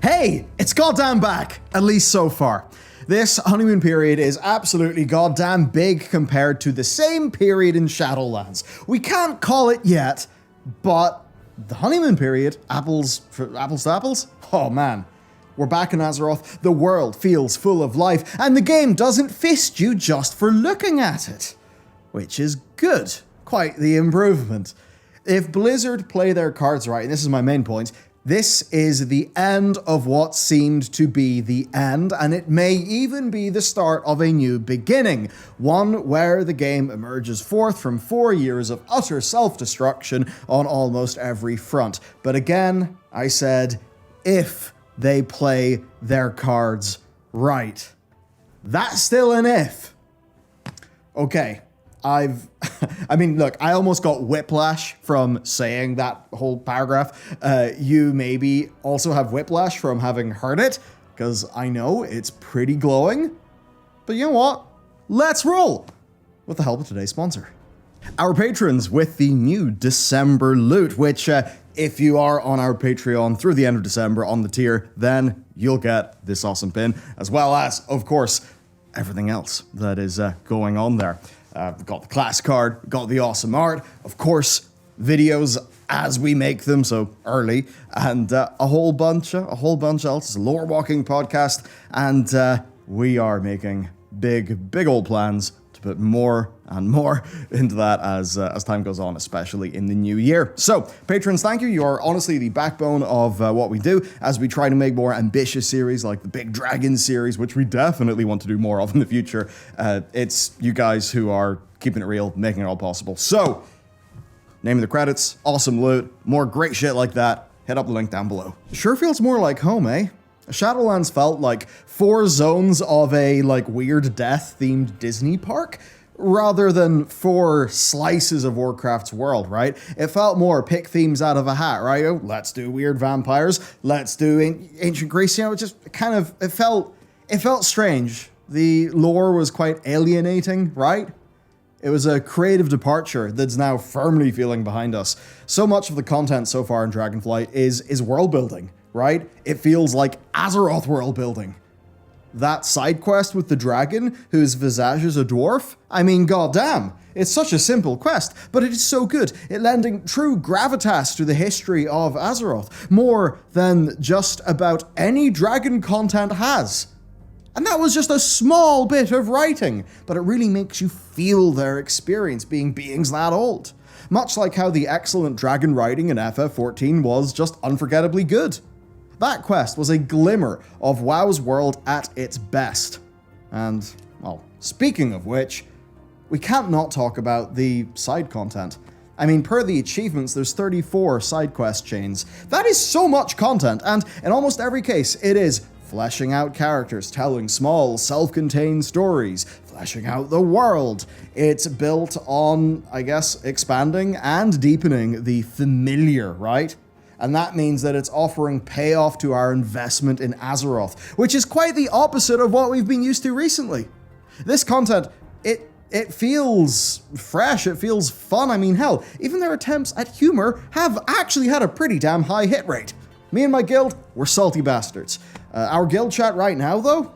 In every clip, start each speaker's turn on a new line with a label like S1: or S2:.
S1: Hey, it's goddamn back, at least so far. This honeymoon period is absolutely goddamn big compared to the same period in Shadowlands. We can't call it yet, but the honeymoon period, apples to apples? Oh man. We're back in Azeroth, the world feels full of life, and the game doesn't fist you just for looking at it. Which is good. Quite the improvement. If Blizzard play their cards right, and this is my main point, this is the end of what seemed to be the end, and it may even be the start of a new beginning, one where the game emerges forth from 4 years of utter self-destruction on almost every front. But again, I said, if they play their cards right. That's still an if. Okay. I mean, look, I almost got whiplash from saying that whole paragraph. You maybe also have whiplash from having heard it, because I know it's pretty glowing. But you know what? Let's roll! With the help of today's sponsor. Our patrons with the new December loot, which, if you are on our Patreon through the end of December on the tier, then you'll get this awesome pin, as well as, of course, everything else that is going on there. We've got the class card, we've got the awesome art, of course, videos as we make them, so early, and a whole bunch else. It's a lore walking podcast, and we are making big old plans to put more and more into that as time goes on, especially in the new year. So, patrons, thank you. You are honestly the backbone of what we do as we try to make more ambitious series like the Big Dragon series, which we definitely want to do more of in the future. It's you guys who are keeping it real, making it all possible. So, name of the credits, awesome loot, more great shit like that. Hit up the link down below. Sure feels more like home, eh? Shadowlands felt like 4 zones of a weird death-themed Disney park, rather than 4 slices of Warcraft's world, right? It felt more pick themes out of a hat, right? Oh, let's do weird vampires, let's do ancient Greece, it just kind of, it felt strange. The lore was quite alienating, right? It was a creative departure that's now firmly feeling behind us. So much of the content so far in Dragonfly is world building, right? It feels like Azeroth world building. That side quest with the dragon, whose visage is a dwarf? I mean, goddamn, it's such a simple quest, but it is so good, it lending true gravitas to the history of Azeroth, more than just about any dragon content has. And that was just a small bit of writing, but it really makes you feel their experience being beings that old. Much like how the excellent dragon writing in FF14 was just unforgettably good. That quest was a glimmer of WoW's world at its best. And, well, speaking of which, we can't not talk about the side content. I mean, per the achievements, there's 34 side quest chains. That is so much content, and in almost every case, it is fleshing out characters, telling small, self-contained stories, fleshing out the world. It's built on, I guess, expanding and deepening the familiar, right? And that means that it's offering payoff to our investment in Azeroth, which is quite the opposite of what we've been used to recently. This content, it feels fresh, it feels fun. I mean, hell, even their attempts at humor have actually had a pretty damn high hit rate. Me and my guild, we're salty bastards. Our guild chat right now, though,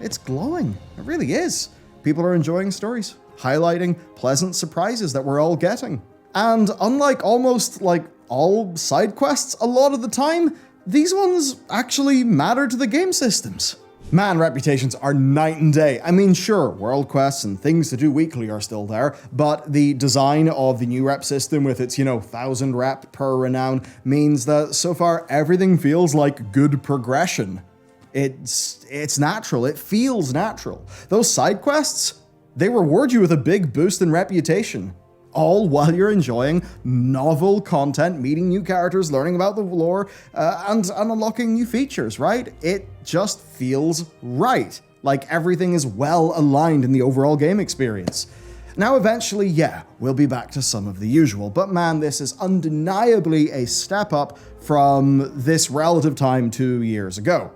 S1: it's glowing. It really is. People are enjoying stories, highlighting pleasant surprises that we're all getting. And unlike almost all side quests, a lot of the time, these ones actually matter to the game systems. Man, reputations are night and day. I mean, sure, world quests and things to do weekly are still there, but the design of the new rep system with its, 1,000 rep per renown means that so far everything feels like good progression. It's natural, it feels natural. Those side quests, they reward you with a big boost in reputation. All while you're enjoying novel content, meeting new characters, learning about the lore, and unlocking new features, right? It just feels right. Like everything is well aligned in the overall game experience. Now, eventually, we'll be back to some of the usual, but man, this is undeniably a step up from this relative time 2 years ago.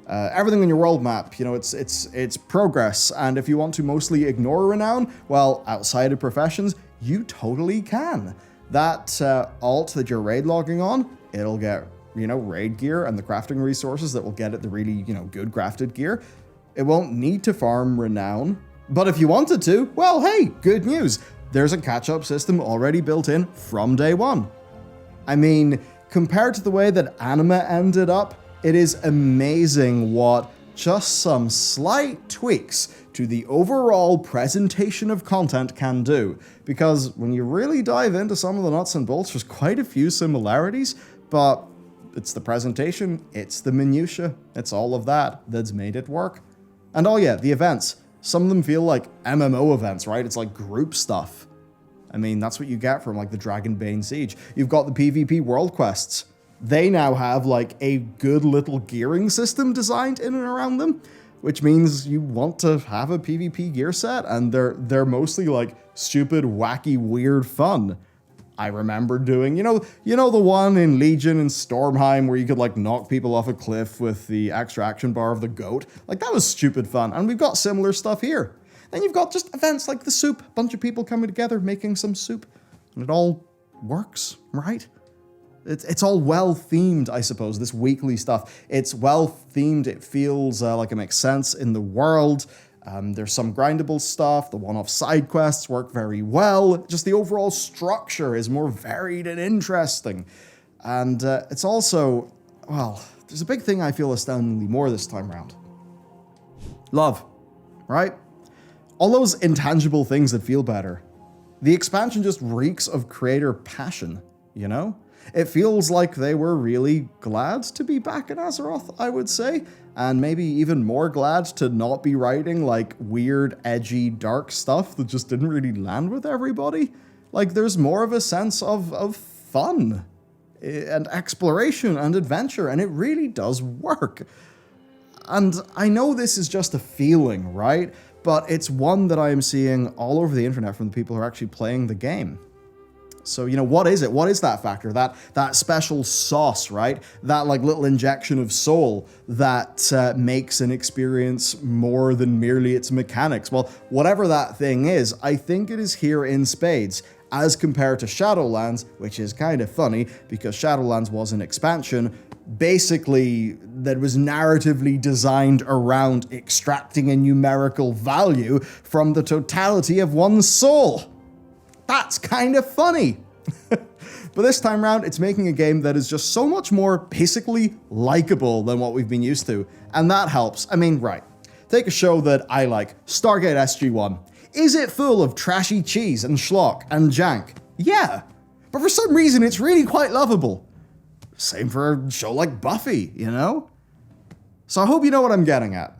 S1: Everything on your world map, it's progress, and if you want to mostly ignore renown, well, outside of professions, you totally can. That alt that you're raid logging on, it'll get raid gear and the crafting resources that will get it the really, good crafted gear. It won't need to farm renown. But if you wanted to, well, hey, good news. There's a catch-up system already built in from day one. I mean, compared to the way that anime ended up, it is amazing what just some slight tweaks to the overall presentation of content can do. Because when you really dive into some of the nuts and bolts, there's quite a few similarities, but it's the presentation, it's the minutiae, it's all of that that's made it work. And oh yeah, the events. Some of them feel like MMO events, right? It's like group stuff. I mean, that's what you get from like the Dragonbane Siege. You've got the PvP world quests. They now have like a good little gearing system designed in and around them, which means you want to have a PvP gear set, and they're mostly like stupid, wacky, weird fun. I remember doing, you know the one in Legion and Stormheim where you could like knock people off a cliff with the extraction bar of the goat? Like, that was stupid fun, and we've got similar stuff here. Then you've got just events like the soup, bunch of people coming together making some soup, and it all works, right? It's all well-themed, I suppose, this weekly stuff. It's well-themed, it feels like it makes sense in the world. There's some grindable stuff, the one-off side quests work very well. Just the overall structure is more varied and interesting. And it's also, well, there's a big thing I feel astoundingly more this time around. Love, right? All those intangible things that feel better. The expansion just reeks of creator passion, you know? It feels like they were really glad to be back in Azeroth, I would say, and maybe even more glad to not be writing like weird, edgy, dark stuff that just didn't really land with everybody. Like, there's more of a sense of fun and exploration and adventure, and it really does work. And I know this is just a feeling, right? But it's one that I am seeing all over the internet from the people who are actually playing the game. So, what is it? What is that factor? That special sauce, right? That like little injection of soul that makes an experience more than merely its mechanics. Well, whatever that thing is, I think it is here in spades, as compared to Shadowlands, which is kind of funny because Shadowlands was an expansion basically that was narratively designed around extracting a numerical value from the totality of one's soul. That's kind of funny. But this time around, it's making a game that is just so much more basically likable than what we've been used to. And that helps. I mean, right. Take a show that I like, Stargate SG-1. Is it full of trashy cheese and schlock and jank? Yeah. But for some reason, it's really quite lovable. Same for a show like Buffy, So I hope you know what I'm getting at.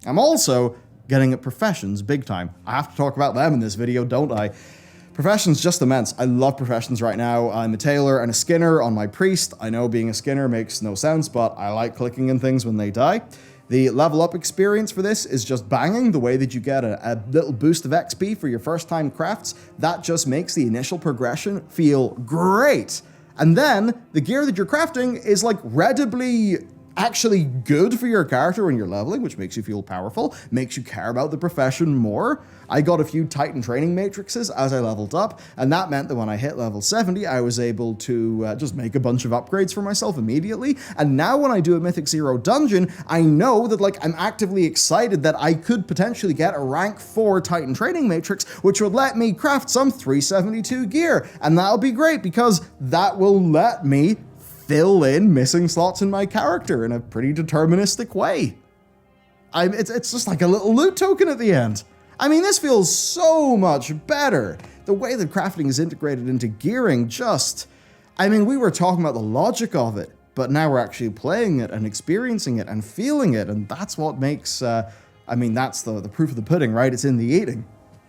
S1: I'm also getting at Professions big time. I have to talk about them in this video, don't I? Professions just immense. I love Professions right now. I'm a tailor and a skinner on my priest. I know being a skinner makes no sense, but I like clicking in things when they die. The level up experience for this is just banging. The way that you get a little boost of XP for your first time crafts, that just makes the initial progression feel great. And then the gear that you're crafting is like readily actually good for your character when you're leveling, which makes you feel powerful, makes you care about the profession more. I got a few Titan training matrices as I leveled up, and that meant that when I hit level 70, I was able to just make a bunch of upgrades for myself immediately. And now when I do a Mythic Zero dungeon, I know that I'm actively excited that I could potentially get a rank 4 Titan training matrix, which would let me craft some 372 gear. And that'll be great because that will let me fill in missing slots in my character in a pretty deterministic way. It's just like a little loot token at the end. I mean, this feels so much better. The way that crafting is integrated into gearing we were talking about the logic of it, but now we're actually playing it and experiencing it and feeling it, and that's what makes, that's the proof of the pudding, right? It's in the eating.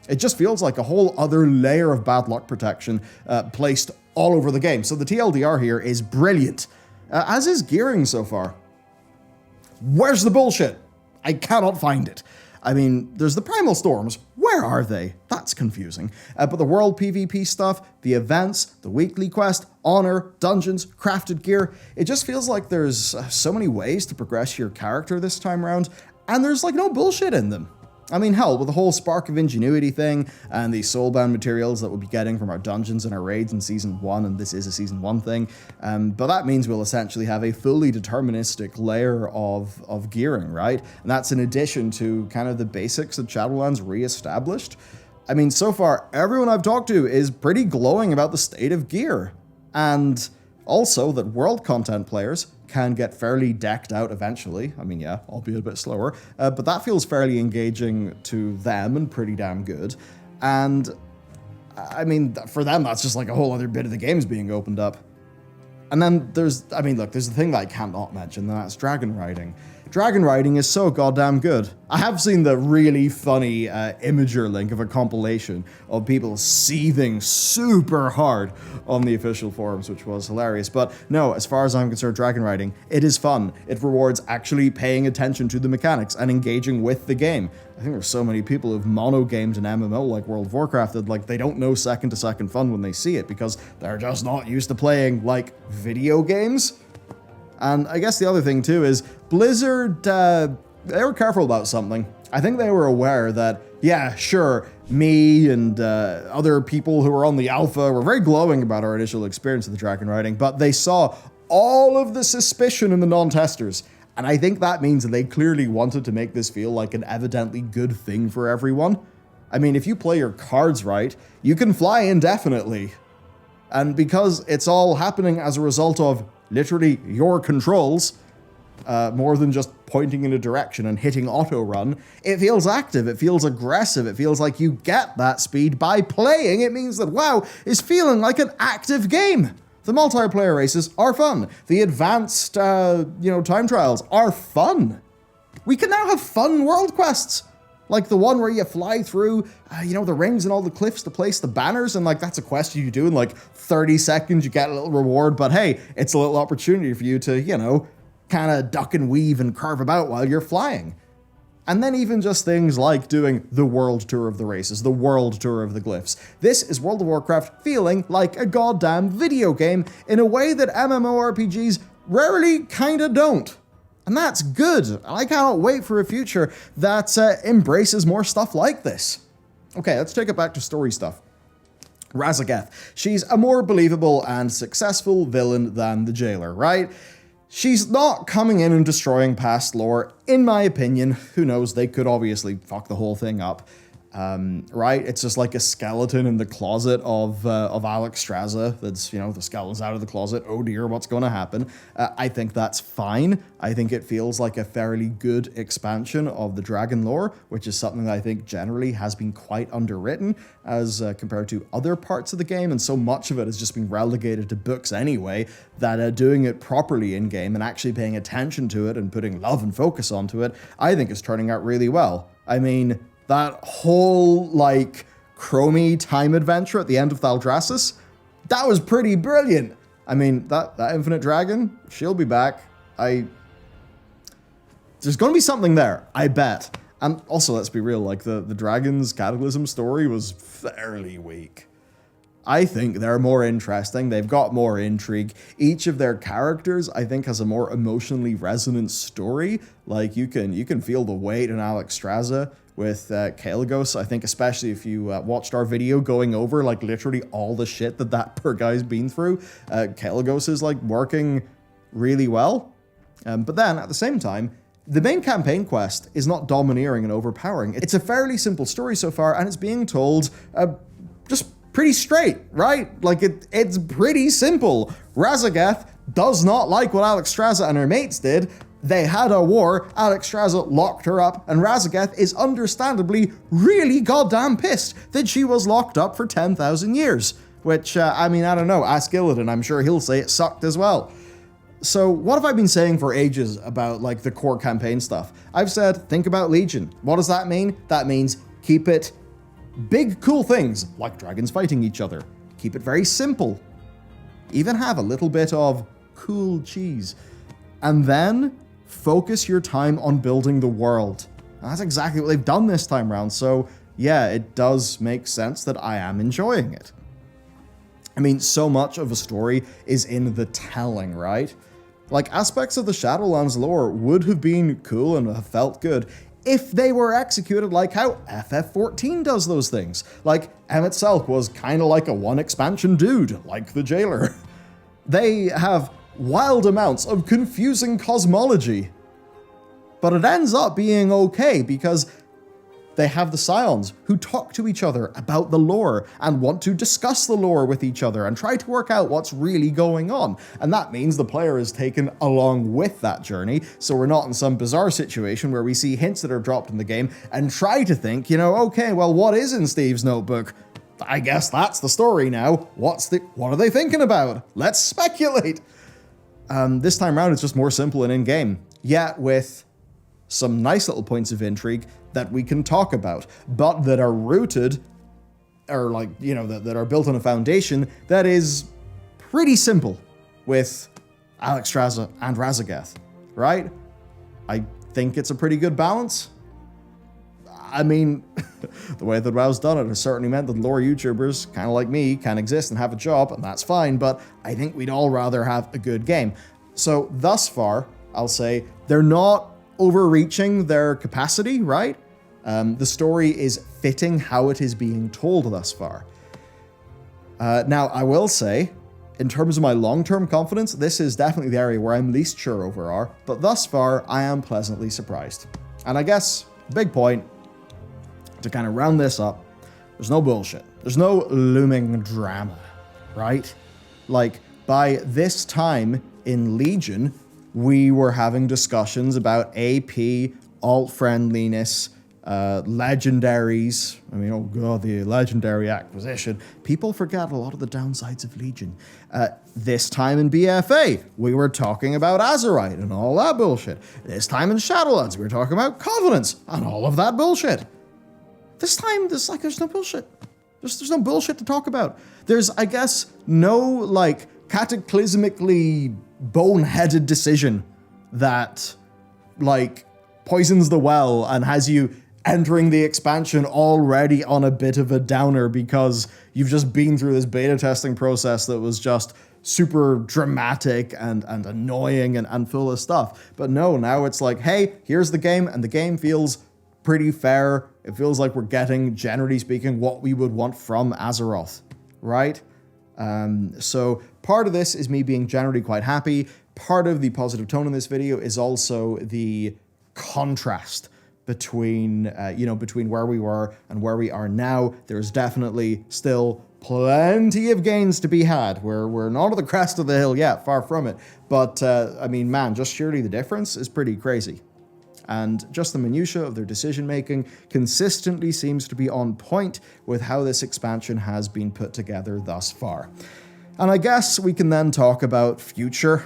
S1: It just feels like a whole other layer of bad luck protection placed all over the game. So the TLDR here is brilliant, as is gearing so far. Where's the bullshit? I cannot find it. There's the Primal Storms. Where are they? That's confusing. But the world PvP stuff, the events, the weekly quest, honor, dungeons, crafted gear, it just feels like there's so many ways to progress your character this time around, and there's no bullshit in them. I mean, hell, with the whole Spark of Ingenuity thing and the soulbound materials that we'll be getting from our dungeons and our raids in Season 1, and this is a Season 1 thing, but that means we'll essentially have a fully deterministic layer of gearing, right? And that's in addition to kind of the basics that Shadowlands re-established. I mean, so far, everyone I've talked to is pretty glowing about the state of gear. And also that world content players can get fairly decked out eventually. I mean, yeah, albeit a bit slower, but that feels fairly engaging to them and pretty damn good. And I mean, for them, that's just like a whole other bit of the game's being opened up. And then there's the thing that I can't not mention, and that's dragon riding. Dragon riding is so goddamn good. I have seen the really funny Imager link of a compilation of people seething super hard on the official forums, which was hilarious. But no, as far as I'm concerned, dragon riding, it is fun. It rewards actually paying attention to the mechanics and engaging with the game. I think there's so many people who've mono-gamed an MMO like World of Warcraft that like they don't know second-to-second fun when they see it because they're just not used to playing like video games. And I guess the other thing too is Blizzard, they were careful about something. I think they were aware that, yeah, sure, me and other people who were on the alpha were very glowing about our initial experience of the dragon riding, but they saw all of the suspicion in the non-testers. And I think that means that they clearly wanted to make this feel like an evidently good thing for everyone. I mean, if you play your cards right, you can fly indefinitely. And because it's all happening as a result of literally your controls, more than just pointing in a direction and hitting auto run, it feels active, it feels aggressive, it feels like you get that speed by playing. It means that WoW is feeling like an active game. The multiplayer races are fun. The advanced, time trials are fun. We can now have fun world quests. Like the one where you fly through, the rings and all the cliffs to place the banners, and like that's a quest you do in like 30 seconds, you get a little reward, but hey, it's a little opportunity for you to, kind of duck and weave and carve about while you're flying. And then even just things like doing the world tour of the races, the world tour of the glyphs. This is World of Warcraft feeling like a goddamn video game in a way that MMORPGs rarely kinda don't. And that's good, and I cannot wait for a future that embraces more stuff like this. Okay, let's take it back to story stuff. Razageth. She's a more believable and successful villain than the Jailer, right? She's not coming in and destroying past lore, in my opinion. Who knows, they could obviously fuck the whole thing up. Right? It's just like a skeleton in the closet of Alex Straza. That's, the skeleton's out of the closet. Oh dear, what's going to happen? I think that's fine. I think it feels like a fairly good expansion of the dragon lore, which is something that I think generally has been quite underwritten as compared to other parts of the game. And so much of it has just been relegated to books anyway, that doing it properly in game and actually paying attention to it and putting love and focus onto it, I think is turning out really well. I mean, that whole, Chromie time adventure at the end of Thaldraszus, that was pretty brilliant. I mean, that Infinite Dragon, she'll be back. There's gonna be something there, I bet. And also, let's be real, the Dragon's Cataclysm story was fairly weak. I think they're more interesting, they've got more intrigue. Each of their characters, I think, has a more emotionally resonant story. Like, you can feel the weight in Alex Straza with Kael'gos. I think especially if you watched our video going over, literally all the shit that poor guy's been through, Kael'gos is, working really well. But then, at the same time, the main campaign quest is not domineering and overpowering. It's a fairly simple story so far, and it's being told just pretty straight, right? It's pretty simple. Razageth does not like what Alex Straza and her mates did. They had a war, Alex Straza locked her up, and Razageth is understandably really goddamn pissed that she was locked up for 10,000 years. Which, I don't know, ask Illidan, I'm sure he'll say it sucked as well. So what have I been saying for ages about, the core campaign stuff? I've said, think about Legion. What does that mean? That means keep it big, cool things, like dragons fighting each other. Keep it very simple. Even have a little bit of cool cheese. And then focus your time on building the world. And that's exactly what they've done this time around, so yeah, it does make sense that I am enjoying it. I mean, so much of a story is in the telling, right? Aspects of the Shadowlands lore would have been cool and have felt good if they were executed like how FF14 does those things. Like, Emmett Selk was kind of like a one expansion dude, like the Jailer. They have wild amounts of confusing cosmology, but it ends up being okay because they have the Scions who talk to each other about the lore and want to discuss the lore with each other and try to work out what's really going on. And that means the player is taken along with that journey, so we're not in some bizarre situation where we see hints that are dropped in the game and try to think, okay, well, what is in Steve's notebook? I guess that's the story now. What are they thinking about? Let's speculate. This time around, it's just more simple and in-game, yet with some nice little points of intrigue that we can talk about, but that are rooted, or that are built on a foundation that is pretty simple with Alexstrasza and Raszageth, right? I think it's a pretty good balance. I mean, the way that WoW's done it has certainly meant that lore YouTubers, kind of like me, can exist and have a job, and that's fine, but I think we'd all rather have a good game. So thus far, I'll say, they're not overreaching their capacity, right? The story is fitting how it is being told thus far. Now, I will say, in terms of my long-term confidence, this is definitely the area where I'm least sure overall, but thus far, I am pleasantly surprised. And I guess, big point, to kind of round this up, there's no bullshit. There's no looming drama, right? Like, by this time in Legion, we were having discussions about AP, alt-friendliness, legendaries. I mean, oh god, the legendary acquisition. People forget a lot of the downsides of Legion. This time in BFA, we were talking about azerite and all that bullshit. This time in Shadowlands, we were talking about covenants and all of that bullshit. This time, there's no bullshit. There's no bullshit to talk about. There's, I guess, no, cataclysmically boneheaded decision that, poisons the well and has you entering the expansion already on a bit of a downer because you've just been through this beta testing process that was just super dramatic and annoying and full of stuff. But no, now it's like, hey, here's the game, and the game feels pretty fair. It feels like we're getting, generally speaking, what we would want from Azeroth, right? So part of this is me being generally quite happy. Part of the positive tone in this video is also the contrast between where we were and where we are now. There's definitely still plenty of gains to be had. We're not at the crest of the hill yet, far from it. But, just surely the difference is pretty crazy. And just the minutiae of their decision-making consistently seems to be on point with how this expansion has been put together thus far. And I guess we can then talk about future.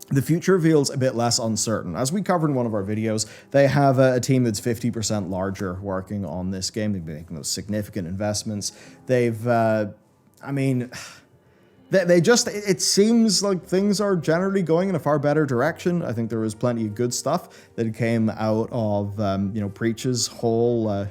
S1: The future feels a bit less uncertain. As we covered in one of our videos, they have a team that's 50% larger working on this game. They've been making those significant investments. It seems like things are generally going in a far better direction. I think there was plenty of good stuff that came out of, Preach's whole,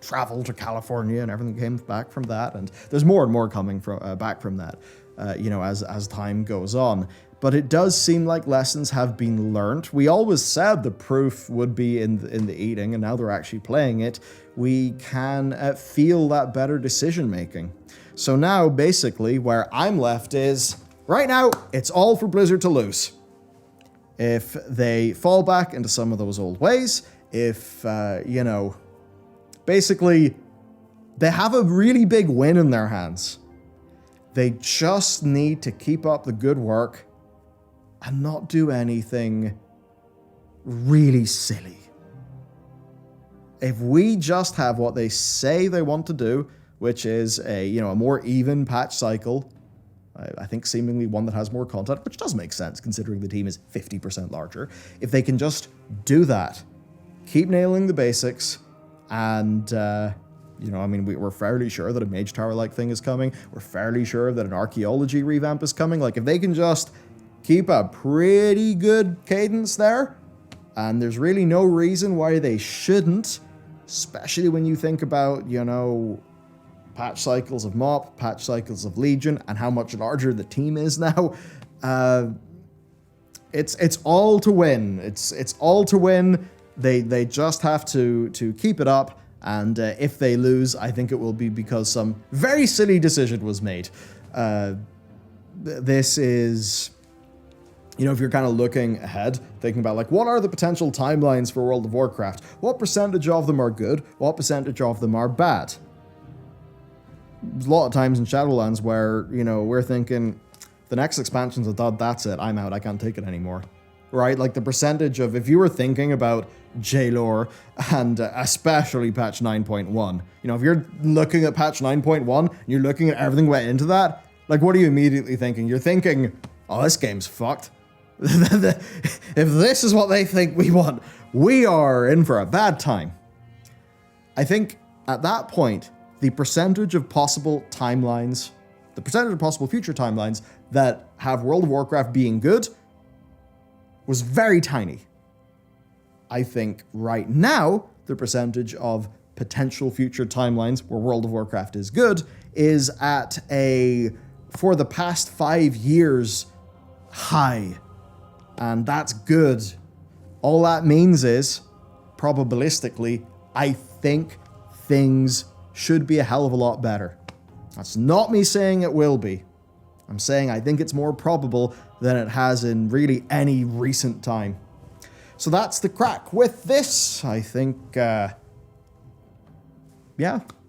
S1: travel to California and everything came back from that. And there's more and more coming back from that, as time goes on. But it does seem like lessons have been learned. We always said the proof would be in the eating, and now they're actually playing it. We can feel that better decision making. So now, basically, where I'm left is, right now, it's all for Blizzard to lose. If they fall back into some of those old ways, if, basically, they have a really big win in their hands. They just need to keep up the good work and not do anything really silly. If we just have what they say they want to do, which is a more even patch cycle, I think seemingly one that has more content, which does make sense considering the team is 50% larger. If they can just do that, keep nailing the basics, and we're fairly sure that a Mage Tower-like thing is coming. We're fairly sure that an archaeology revamp is coming. If they can just keep a pretty good cadence there, and there's really no reason why they shouldn't, especially when you think about, patch cycles of MoP, patch cycles of Legion, and how much larger the team is now. It's all to win. It's all to win. They just have to keep it up, and if they lose, I think it will be because some very silly decision was made. This is, you know, if you're kind of looking ahead, thinking about like, what are the potential timelines for World of Warcraft? What percentage of them are good? What percentage of them are bad? There's a lot of times in Shadowlands where, you know, we're thinking, the next expansion's a dud, that's it, I'm out, I can't take it anymore. Right? Like the percentage of, if you were thinking about J-Lore and especially patch 9.1, you know, if you're looking at patch 9.1, you're looking at everything went into that, like what are you immediately thinking? You're thinking, oh, this game's fucked. If this is what they think we want, we are in for a bad time. I think at that point, the percentage of possible timelines, the percentage of possible future timelines that have World of Warcraft being good was very tiny. I think right now, the percentage of potential future timelines where World of Warcraft is good is at a, for the past 5 years, high. And that's good. All that means is, probabilistically, I think things should be a hell of a lot better. That's not me saying it will be. I'm saying I think it's more probable than it has in really any recent time. So that's the crack with this. I think, yeah,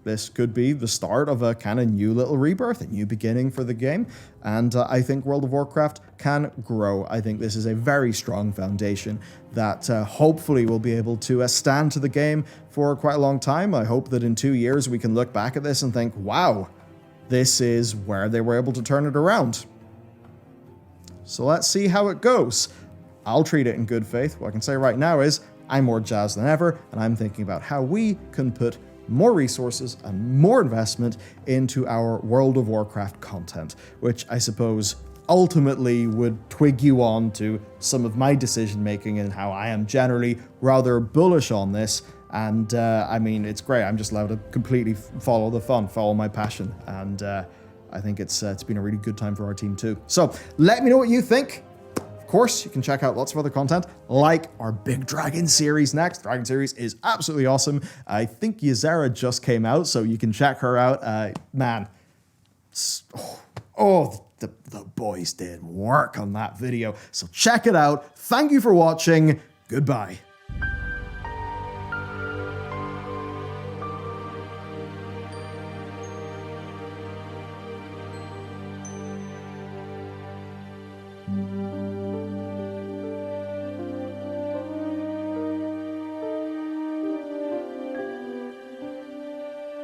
S1: this could be the start of a kind of new little rebirth, a new beginning for the game. And I think World of Warcraft can grow. I think this is a very strong foundation that hopefully will be able to stand to the game for quite a long time. I hope that in 2 years we can look back at this and think, wow, this is where they were able to turn it around. So let's see how it goes. I'll treat it in good faith. What I can say right now is I'm more jazzed than ever, and I'm thinking about how we can put more resources and more investment into our World of Warcraft content, which I suppose ultimately would twig you on to some of my decision making and how I am generally rather bullish on this. And I mean, it's great. I'm just allowed to completely follow the fun, follow my passion. And I think it's been a really good time for our team too. So let me know what you think. Of course, you can check out lots of other content, like our Big Dragon series next. Dragon series is absolutely awesome. I think Ysera just came out, so you can check her out. Man, the boys did work on that video. So check it out. Thank you for watching. Goodbye.